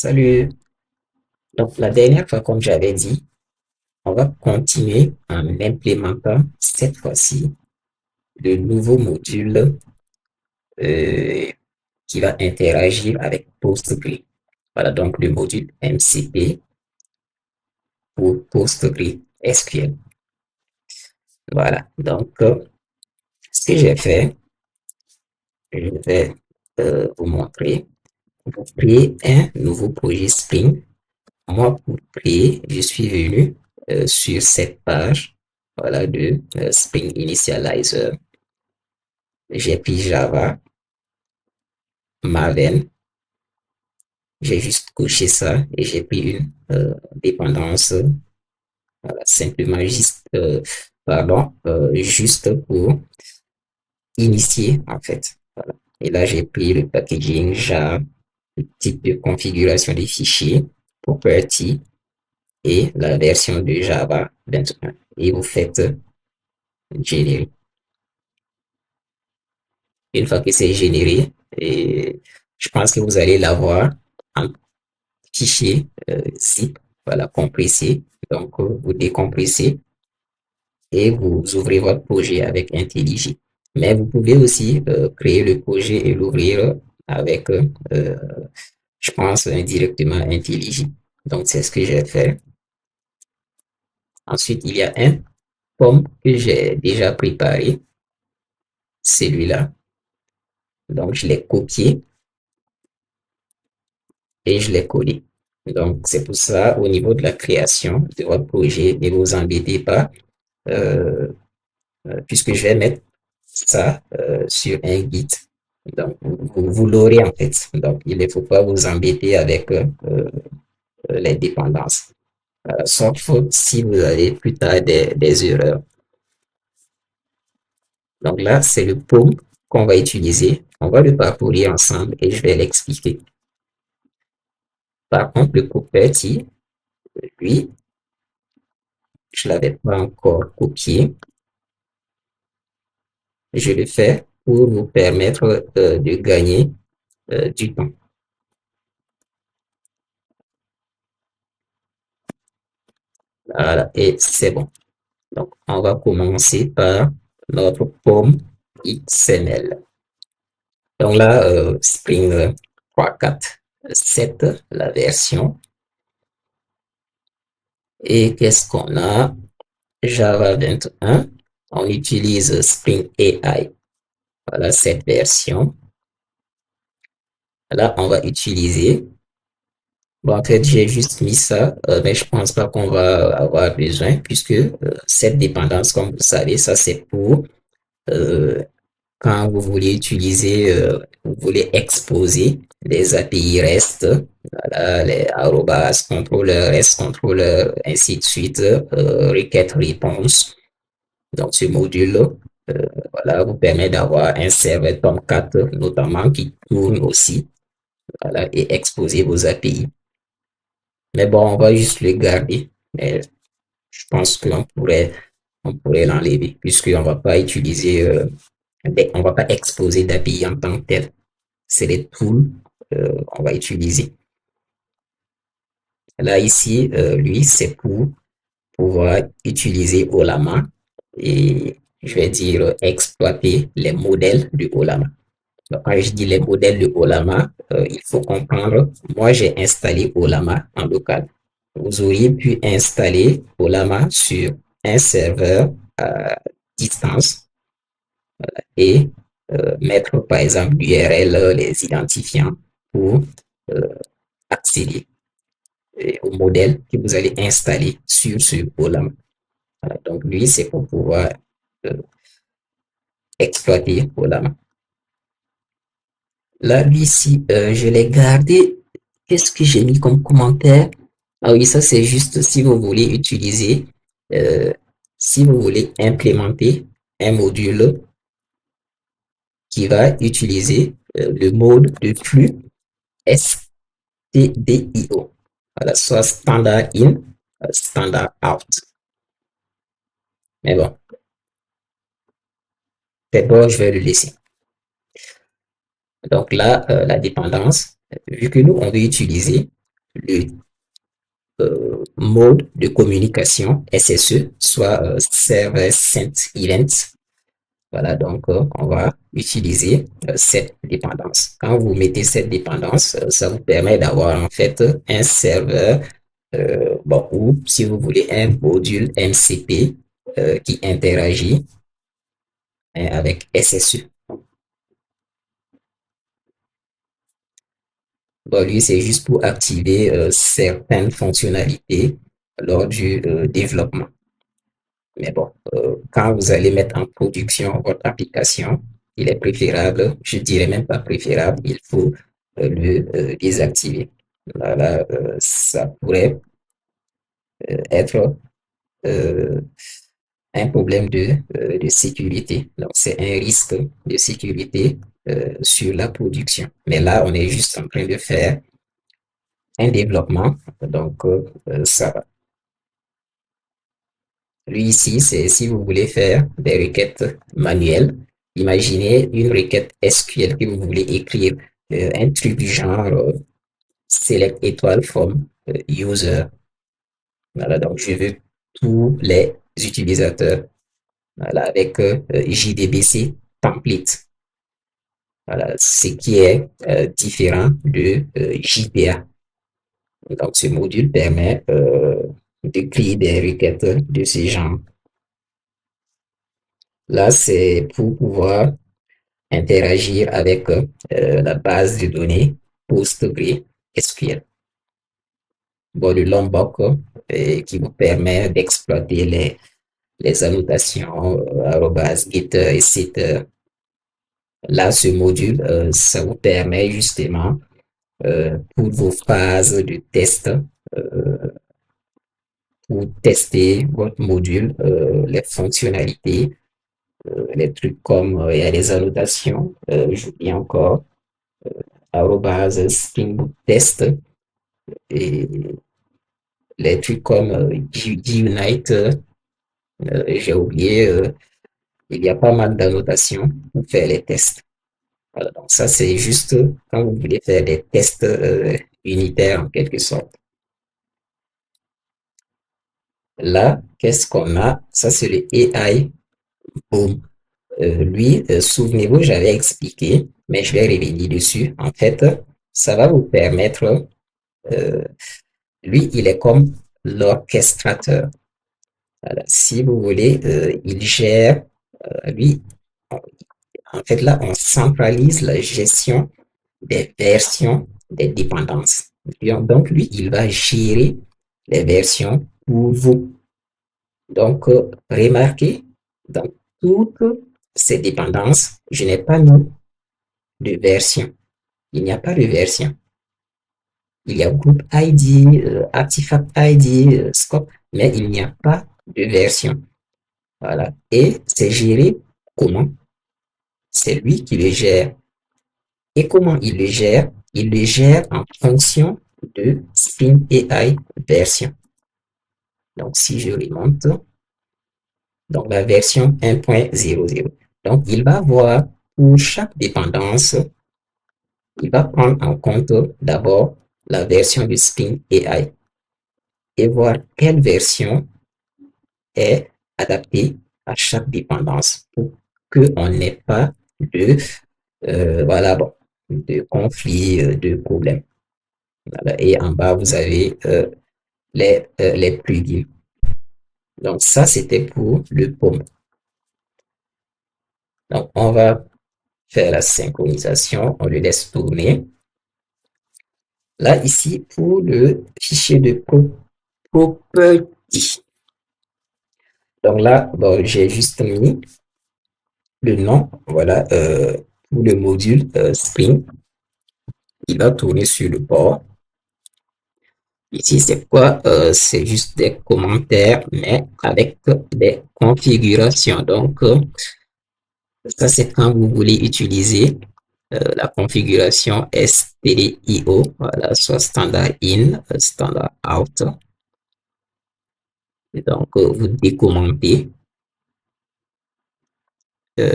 Salut. Donc, la dernière fois, comme j'avais dit, on va continuer en implémentant cette fois-ci le nouveau module euh, qui va interagir avec PostgreSQL. Voilà donc le module MCP pour PostgreSQL. Voilà. Donc, ce que j'ai fait, je vais vous montrer. Pour créer un nouveau projet Spring, moi, pour créer, je suis venu sur cette page voilà, de Spring Initializer. J'ai pris Java, Maven, j'ai juste coché ça et j'ai pris une dépendance, voilà, simplement juste, juste pour initier en fait. Voilà. Et là, j'ai pris le packaging Java, le type de configuration des fichiers, property et la version de Java 21. Et vous faites générer. Une fois que c'est généré, et je pense que vous allez l'avoir en fichier zip, voilà, compressé. Donc, vous décompressez et vous ouvrez votre projet avec IntelliJ. Mais vous pouvez aussi créer le projet et l'ouvrir avec, je pense, indirectement IntelliJ. Donc, c'est ce que j'ai fait. Ensuite, il y a un pomme que j'ai déjà préparé, celui-là. Donc, je l'ai copié et je l'ai collé. Donc, c'est pour ça, au niveau de la création de votre projet, ne vous embêtez pas, euh, puisque je vais mettre ça sur un Git. Donc, vous l'aurez en fait. Donc, il ne faut pas vous embêter avec les dépendances. Sauf si vous avez plus tard des erreurs. Donc là, c'est le POM qu'on va utiliser. On va le parcourir ensemble et je vais l'expliquer. Par contre, le property, lui, je ne l'avais pas encore copié. Je le fais pour vous permettre de gagner du temps. Voilà, et c'est bon. Donc, on va commencer par notre pomme XML. Donc là, Spring 3.4.7, la version. Et qu'est-ce qu'on a? Java 21. On utilise Spring AI. Voilà cette version. Là, on va utiliser. Bon, en fait, j'ai juste mis ça, mais je pense pas qu'on va avoir besoin puisque cette dépendance, comme vous savez, ça c'est pour euh, quand vous voulez utiliser, vous voulez exposer les API REST, voilà, les arrobas, controller, REST controller, ainsi de suite, requête réponse. Donc, ce module, voilà, vous permet d'avoir un serveur Tomcat, notamment, qui tourne aussi, voilà, et exposer vos API. Mais bon, on va juste le garder. Mais je pense on pourrait l'enlever puisqu'on va pas utiliser, on va pas exposer d'API en tant que tel. C'est les tools on va utiliser. Là, ici, lui, c'est pour pouvoir utiliser Olama et je vais dire exploiter les modèles du Olama. Donc, quand je dis les modèles de Olama, il faut comprendre, moi, j'ai installé Olama en local. Vous auriez pu installer Olama sur un serveur à distance et mettre par exemple l'URL, les identifiants pour euh, accéder au modèle que vous allez installer sur ce Olama. Voilà, donc lui, c'est pour pouvoir euh, exploiter Olama. Là, lui, ici, je l'ai gardé. Qu'est-ce que j'ai mis comme commentaire? Ah oui, ça c'est juste si vous voulez utiliser, euh, si vous voulez implémenter un module qui va utiliser le mode de flux STDIO. Voilà, soit standard in, standard out. Mais bon, d'abord, je vais le laisser. Donc là, la dépendance, vu que nous, on veut utiliser le mode de communication SSE, soit Server Sent Event. Voilà, donc on va utiliser cette dépendance. Quand vous mettez cette dépendance, ça vous permet d'avoir en fait un serveur, bon, ou si vous voulez un module MCP qui interagit avec SSE. Bon, lui, c'est juste pour activer certaines fonctionnalités lors du développement. Mais bon, quand vous allez mettre en production votre application, il est préférable, je dirais même pas préférable, il faut le désactiver. Voilà, ça pourrait être euh, un problème de sécurité. Donc, c'est un risque de sécurité sur la production. Mais là, on est juste en train de faire un développement, donc ça va. Lui ici, c'est si vous voulez faire des requêtes manuelles. Imaginez une requête SQL que vous voulez écrire, un truc du genre select étoile from user. Voilà, donc je veux tous les utilisateurs. Voilà, avec JDBC template. Voilà, ce qui est différent de JPA. Donc, ce module permet de créer des requêtes de ce genre. Là, c'est pour pouvoir interagir avec la base de données PostgreSQL. Bon, le Lombok qui vous permet d'exploiter les annotations, git et site. Là, ce module, ça vous permet justement pour vos phases de test, pour tester votre module, les fonctionnalités, les trucs comme il y a des annotations, j'oublie encore, Spring Boot Test et les trucs comme GUnite, j'ai oublié, il y a pas mal d'annotations pour faire les tests. Voilà, donc ça, c'est juste quand vous voulez faire des tests unitaires en quelque sorte. Là, qu'est-ce qu'on a? Ça, c'est le AI Boom. Lui, souvenez-vous, j'avais expliqué, mais je vais revenir dessus. En fait, ça va vous permettre, euh, lui, il est comme l'orchestrateur. Voilà. Si vous voulez, il gère, lui, en fait, là, on centralise la gestion des versions des dépendances. Donc, lui, il va gérer les versions pour vous. Donc, remarquez, dans toutes ces dépendances, je n'ai pas mis de version. Il n'y a pas de version. Il y a Group ID, Artifact ID, Scope, mais il n'y a pas de version. Voilà. Et c'est géré comment? C'est lui qui le gère. Et comment il le gère? Il le gère en fonction de Spring AI version. Donc, si je remonte, donc la version 1.00. Donc, il va voir pour chaque dépendance, il va prendre en compte d'abord la version de Spring AI et voir quelle version est adaptée à chaque dépendance pour qu'on n'ait pas de, voilà, bon, de conflit, de problème. Voilà. Et en bas, vous avez les plugins. Donc, ça, c'était pour le POM. Donc, on va faire la synchronisation. On le laisse tourner. Là, ici, pour le fichier de property. Donc là, bon, j'ai juste mis le nom, voilà, pour le module Spring. Il va tourner sur le bord. Ici, c'est quoi? C'est juste des commentaires, mais avec des configurations. Donc, ça, c'est quand vous voulez utiliser la configuration STDIO, voilà, soit standard in, standard out. Et donc, vous décommentez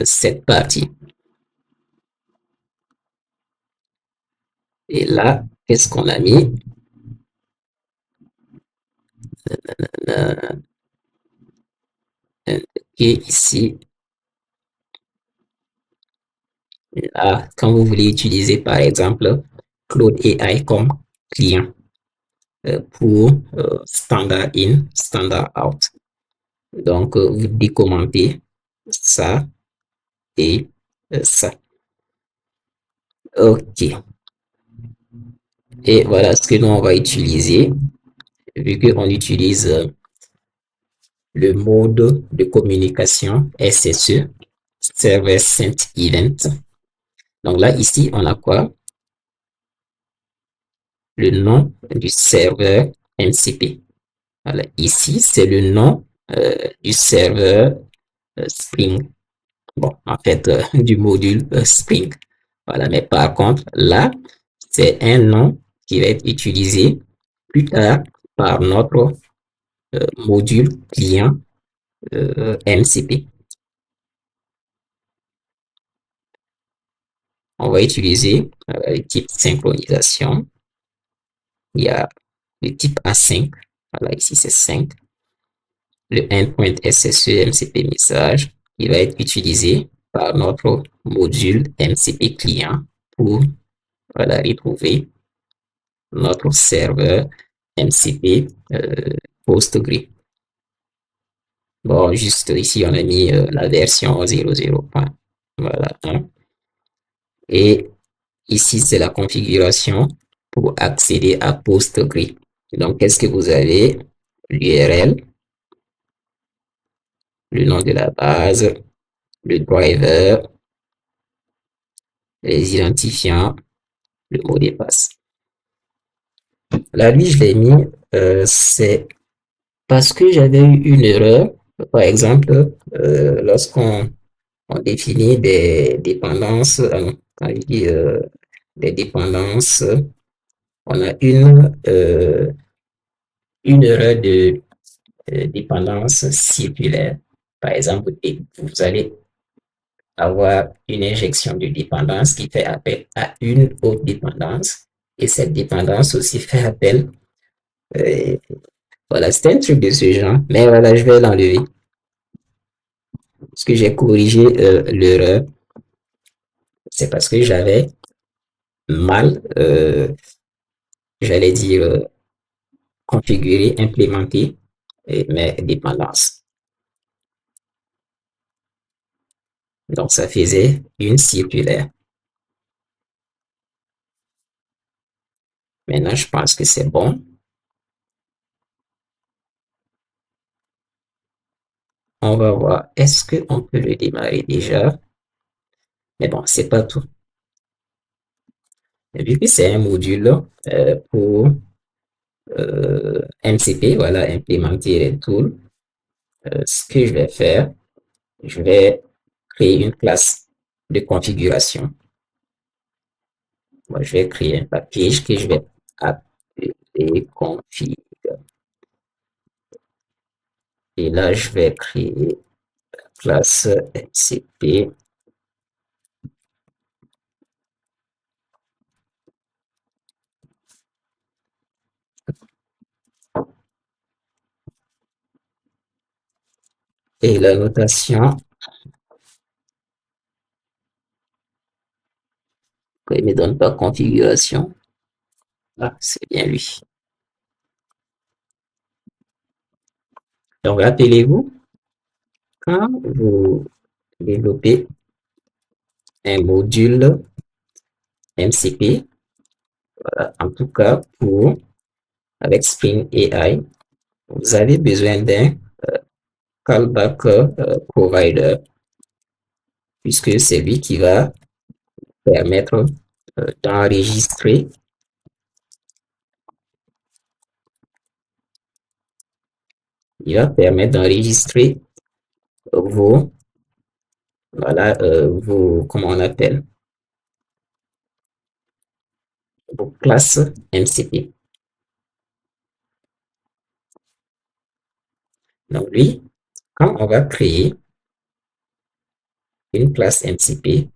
cette partie. Et là, qu'est-ce qu'on a mis? Et ici, là, quand vous voulez utiliser par exemple Claude AI comme client pour standard in, standard out. Donc, vous décommentez ça et ça. OK. Et voilà ce que nous, on va utiliser, vu qu'on utilise le mode de communication SSE, Server Sent Event. Donc là, ici, on a quoi? Le nom du serveur MCP. Voilà, ici, c'est le nom du serveur Spring. Bon, en fait, du module Spring. Voilà, mais par contre, là, c'est un nom qui va être utilisé plus tard par notre module client MCP. On va utiliser le type synchronisation. Il y a le type A5. Voilà, ici c'est 5. Le endpoint SSE MCP message, il va être utilisé par notre module MCP client pour voilà, retrouver notre serveur MCP PostgreSQL. Bon, juste ici, on a mis la version 00. Voilà. Hein. Et ici, c'est la configuration pour accéder à PostgreSQL. Donc, qu'est-ce que vous avez? L'URL, le nom de la base, le driver, les identifiants, le mot de passe. Là, lui, je l'ai mis, c'est parce que j'avais eu une erreur. Par exemple, lorsqu'on définit des dépendances, quand je dis des dépendances, on a une erreur de dépendance circulaire. Par exemple, vous allez avoir une injection de dépendance qui fait appel à une autre dépendance et cette dépendance aussi fait appel. Euh, voilà, c'était un truc de ce genre, mais voilà, je vais l'enlever parce que j'ai corrigé l'erreur. C'est parce que j'avais mal, j'allais dire, configuré, implémenté mes dépendances. Donc, ça faisait une circulaire. Maintenant, je pense que c'est bon. On va voir, est-ce qu'on peut le démarrer déjà? Mais bon, c'est pas tout. Et vu que c'est un module pour MCP, voilà, implémenter les tools, ce que je vais faire, je vais créer une classe de configuration. Moi, je vais créer un package que je vais appeler config. Et là, je vais créer la classe MCP. Et la notation, il ne me donne pas configuration. Ah, c'est bien lui. Donc, rappelez-vous, quand vous développez un module MCP, voilà, en tout cas pour avec Spring AI, vous avez besoin d'un callback provider, puisque c'est lui qui va permettre d'enregistrer. Il va permettre d'enregistrer vos, voilà, vos, comment on appelle, vos classes MCP. Donc lui, quand on va créer une classe MCP,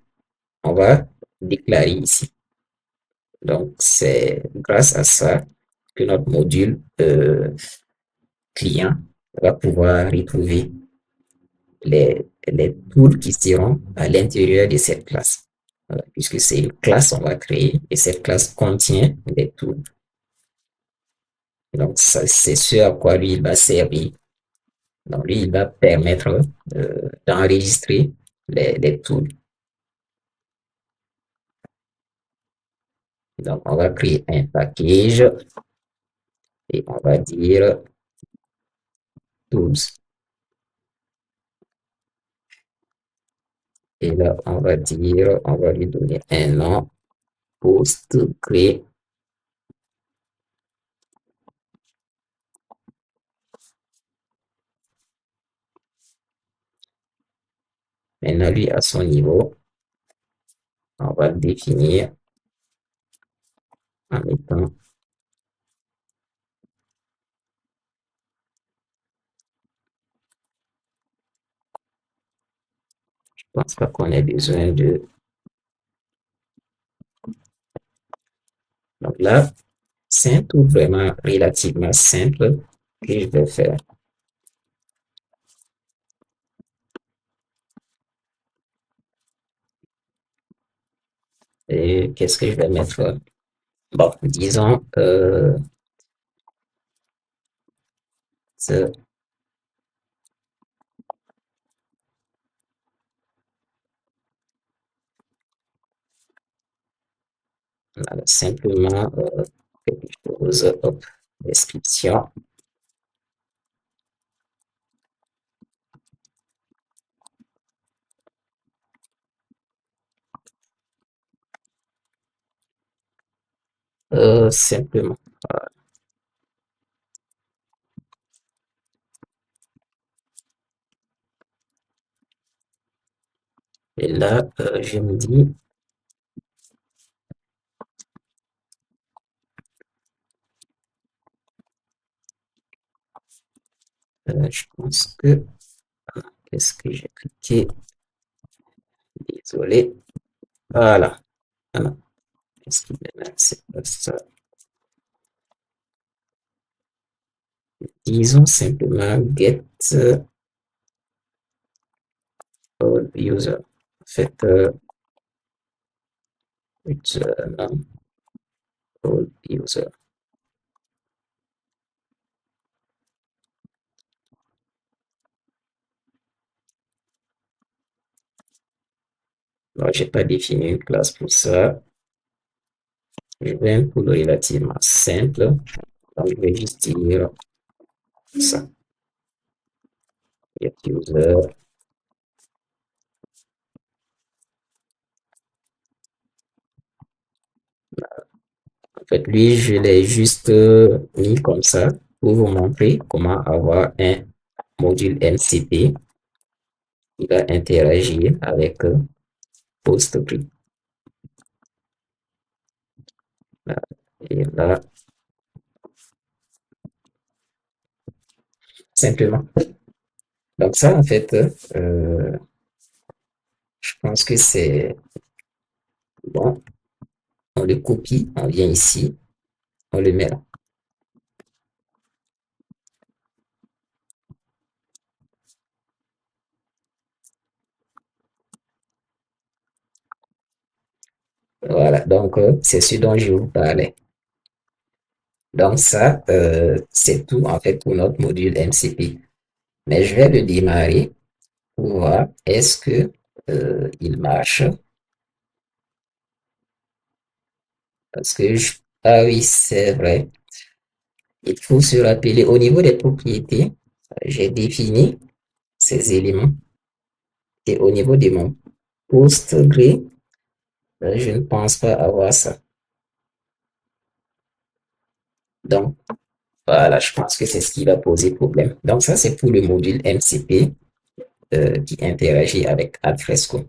on va déclarer ici. Donc c'est grâce à ça que notre module client va pouvoir retrouver les tools qui seront à l'intérieur de cette classe. Voilà, puisque c'est une classe, on va créer et cette classe contient des tools. Donc, c'est ce à quoi lui, il va servir. Donc, lui, il va permettre d'enregistrer les tools. Donc, on va créer un package et on va dire tools. Et là, on va dire, on va lui donner un nom, PostgreSQL. Maintenant, lui, à son niveau, on va le définir en mettant, je pense pas qu'on ait besoin de. Donc là, c'est un tool vraiment relativement simple que je vais faire. Et qu'est-ce que je vais mettre? Bon, disons, ce- voilà, simplement quelque chose, hop, description. Simplement. Et là, je me dis, je pense que, qu'est-ce que j'ai cliqué? Désolé. Voilà. Voilà. Qu'est-ce qu'il y a? C'est pas ça. Disons simplement get all user. En fait, return all user. Alors, j'ai pas défini une classe pour ça. Je vais un pour relativement simple. Donc, je vais juste dire ça. Get user. En fait, lui, je l'ai juste mis comme ça pour vous montrer comment avoir un module MCP qui va interagir avec PostgreSQL. Et là, simplement. Donc ça, en fait, je pense que c'est bon. On le copie, on vient ici, on le met là. Voilà, donc c'est ce dont je vous parlais. Donc ça, c'est tout en fait pour notre module MCP. Mais je vais le démarrer pour voir est-ce que il marche. Parce que ah oui, c'est vrai. Il faut se rappeler au niveau des propriétés, j'ai défini ces éléments. Et au niveau de mon PostgreSQL, je ne pense pas avoir ça. Donc, voilà, je pense que c'est ce qui va poser problème. Donc, ça, c'est pour le module MCP qui interagit avec Alfresco.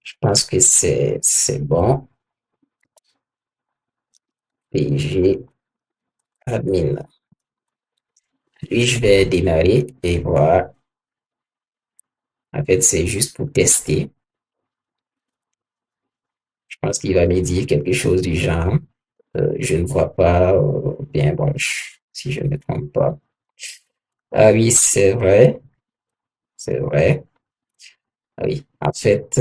Je pense que c'est bon. PG admin. Puis, je vais démarrer et voir. En fait, c'est juste pour tester. Je pense qu'il va me dire quelque chose du genre. Je ne vois pas bien. Bon, si je ne me trompe pas. Ah oui, c'est vrai, c'est vrai. Ah oui, en fait,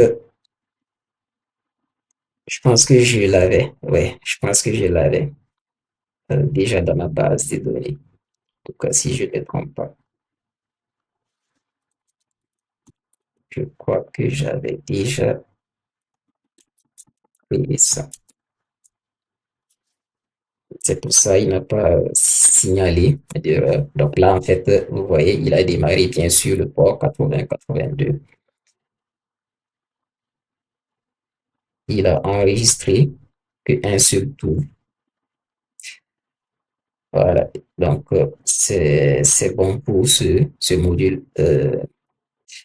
je pense que je l'avais. Ouais, je pense que je l'avais déjà dans ma base de données. En tout cas, si je ne me trompe pas, je crois que j'avais déjà créé ça. C'est pour ça il n'a pas signalé d'erreur. Donc là, en fait, vous voyez, il a démarré bien sûr le port 80-82. Il a enregistré qu'un seul tour. Voilà. Donc, c'est bon pour ce module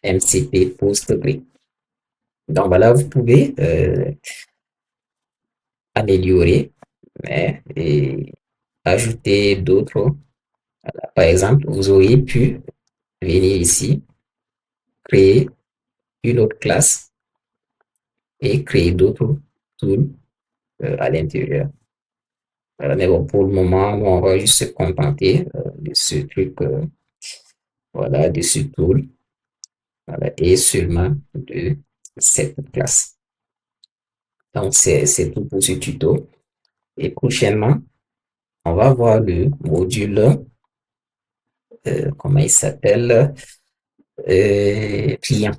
MCP PostgreSQL. Donc voilà, vous pouvez améliorer et ajouter d'autres. Voilà. Par exemple, vous auriez pu venir ici, créer une autre classe et créer d'autres tools à l'intérieur. Voilà. Mais bon, pour le moment, nous, on va juste se contenter de ce truc, voilà, de ce tool, voilà, et seulement de cette classe. Donc, c'est tout pour ce tuto. Et prochainement, on va voir le module, comment il s'appelle, client.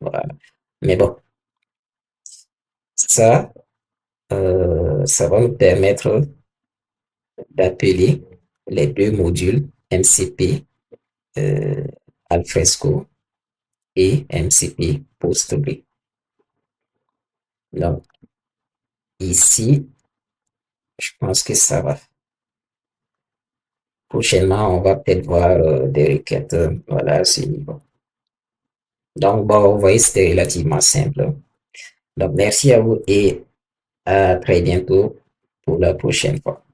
Voilà. Mais bon, ça, ça va nous permettre d'appeler les deux modules MCP Alfresco et MCP PostgreSQL. Donc, ici, je pense que ça va. Prochainement, on va peut-être voir des requêtes, voilà, à ce niveau. Donc, bon, vous voyez, c'était relativement simple. Donc, merci à vous et à très bientôt pour la prochaine fois.